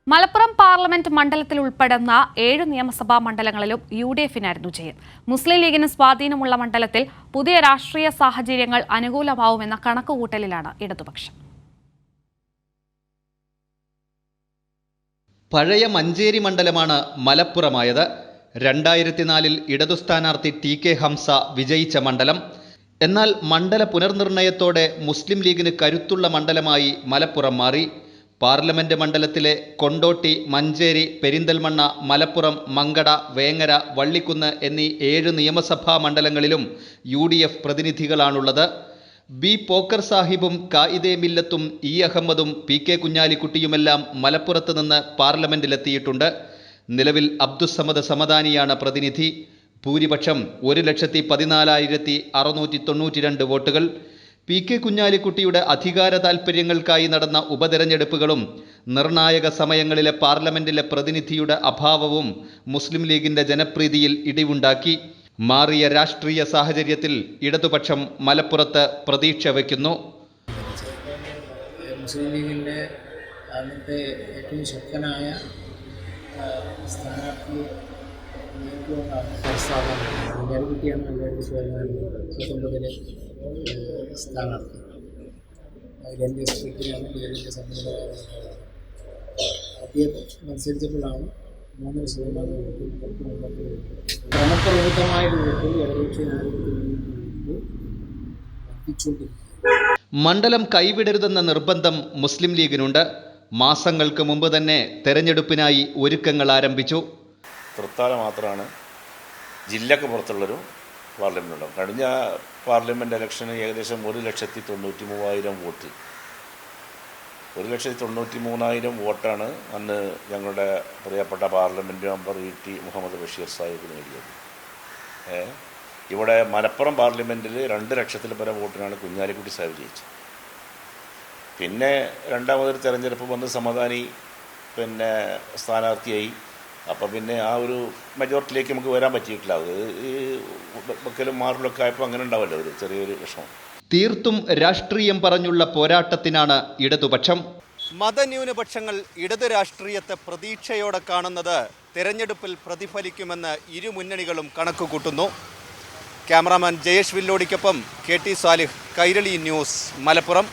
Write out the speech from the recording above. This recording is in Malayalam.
മലപ്പുറം പാർലമെന്റ് മണ്ഡലത്തിൽ ഉൾപ്പെടുന്ന 7 നിയമസഭാ മണ്ഡലങ്ങളിലും UDF-നായിരുന്നു ജയം. മുസ്ലിം ലീഗിന് സ്വാധീനമുള്ള മണ്ഡലത്തിൽ പുതിയ രാഷ്ട്രീയ സാഹചര്യങ്ങൾ അനുകൂലമാവുമെന്ന കണക്കുകൂട്ടലിലാണ് ഇടതുപക്ഷം. പഴയ മഞ്ചേരി മണ്ഡലമാണ് മലപ്പുറമായത്. 2004-ൽ ഇടതു സ്ഥാനാർത്ഥി TK ഹംസ വിജയിച്ച മണ്ഡലം. എന്നാൽ മണ്ഡല പുനർനിർണയത്തോടെ മുസ്ലിം ലീഗിന് കരുത്തുള്ള മണ്ഡലമായി മലപ്പുറം മാറി. പാർലമെന്റ് മണ്ഡലത്തിലെ കൊണ്ടോട്ടി, മഞ്ചേരി, പെരിന്തൽമണ്ണ, മലപ്പുറം, മങ്കട, വേങ്ങര, വള്ളിക്കുന്ന് എന്നീ 7 നിയമസഭാ മണ്ഡലങ്ങളിലും UDF പ്രതിനിധികളാണുള്ളത്. ബി പോക്കർ സാഹിബും കായിദെ മില്ലത്തും അഹമ്മദും PK കുഞ്ഞാലിക്കുട്ടിയുമെല്ലാം മലപ്പുറത്ത് നിന്ന് പാർലമെന്റിലെത്തിയിട്ടുണ്ട്. നിലവിൽ അബ്ദുസ്സമദ് സമദാനിയാണ് പ്രതിനിധി. ഭൂരിപക്ഷം 1,14,692 വോട്ടുകൾ. PK കുഞ്ഞാലിക്കുട്ടിയുടെ അധികാര താൽപ്പര്യങ്ങൾക്കായി നടന്ന ഉപതെരഞ്ഞെടുപ്പുകളും നിർണായക സമയങ്ങളിലെ പാർലമെന്റിലെ പ്രതിനിധിയുടെ അഭാവവും മുസ്ലിം ലീഗിന്റെ ജനപ്രീതിയിൽ ഇടിവുണ്ടാക്കി. മാറിയ രാഷ്ട്രീയ സാഹചര്യത്തിൽ ഇടതുപക്ഷം മലപ്പുറത്ത് പ്രതീക്ഷ വയ്ക്കുന്നു. മുസ്ലിം ലീഗിൻ്റെ അന്നത്തെ ഏറ്റവും ശക്തനായ സ്ഥാനാർത്ഥി കുഞ്ഞാലിക്കുട്ടിയാണ് 2019 സ്ഥാനാർത്ഥി. അതിലെൻ്റെ സ്ട്രീറ്റിലാണ് ലീഗിൻ്റെ സംഘടന. ആദ്യം മത്സരിച്ചപ്പോഴാണ് 3% ക്രമപ്രവൃത്തമായ രൂപത്തിൽ മണ്ഡലം കൈവിടരുതെന്ന നിർബന്ധം മുസ്ലിം ലീഗിനുണ്ട്. മാസങ്ങൾക്ക് മുമ്പ് തന്നെ തെരഞ്ഞെടുപ്പിനായി ഒരുക്കങ്ങൾ ആരംഭിച്ചു. തൃത്താല മാത്രമാണ് ജില്ലക്ക് പുറത്തുള്ളൊരു പാർലമെൻ്റ് ഉണ്ടാവും. കഴിഞ്ഞ പാർലമെൻറ്റ് ഇലക്ഷന് ഏകദേശം 1,93,000 വോട്ട്. 1,93,000 വോട്ടാണ് അന്ന് ഞങ്ങളുടെ പ്രിയപ്പെട്ട parliament member ET Muhammad Basheer Sahib നേടിയത്. ഇവിടെ മലപ്പുറം പാർലമെൻറ്റിൽ 2 ലക്ഷത്തിൽ പരം വോട്ടിനാണ് കുഞ്ഞാലിക്കുട്ടി സാഹിബ് ജയിച്ചത്. പിന്നെ രണ്ടാമതൊരു തെരഞ്ഞെടുപ്പ് വന്ന് സമദാനി സ്ഥാനാർത്ഥിയായി. അപ്പം പിന്നെ ആ ഒരു മെജോറിറ്റിയിലേക്ക് നമുക്ക് വരാൻ പറ്റിയിട്ടില്ല. അത് ഈ വെക്കലും മാറലൊക്കെ ആയപ്പോൾ അങ്ങനെ ഉണ്ടാവല്ലോ ഒരു ചെറിയൊരു വിഷമം. തീർത്തും രാഷ്ട്രീയം പറഞ്ഞുള്ള പോരാട്ടത്തിനാണ് ഇടതുപക്ഷം. മതന്യൂനപക്ഷങ്ങൾ ഇടതു രാഷ്ട്രീയത്തെ പ്രതീക്ഷയോടെ കാണുന്നത് തെരഞ്ഞെടുപ്പിൽ പ്രതിഫലിക്കുമെന്ന് ഇരു മുന്നണികളും കണക്കുകൂട്ടുന്നു. ക്യാമറാമാൻ ജയേഷ് വില്ലോടിക്കൊപ്പം KT സാലിഹ്, കൈരളി ന്യൂസ്, മലപ്പുറം.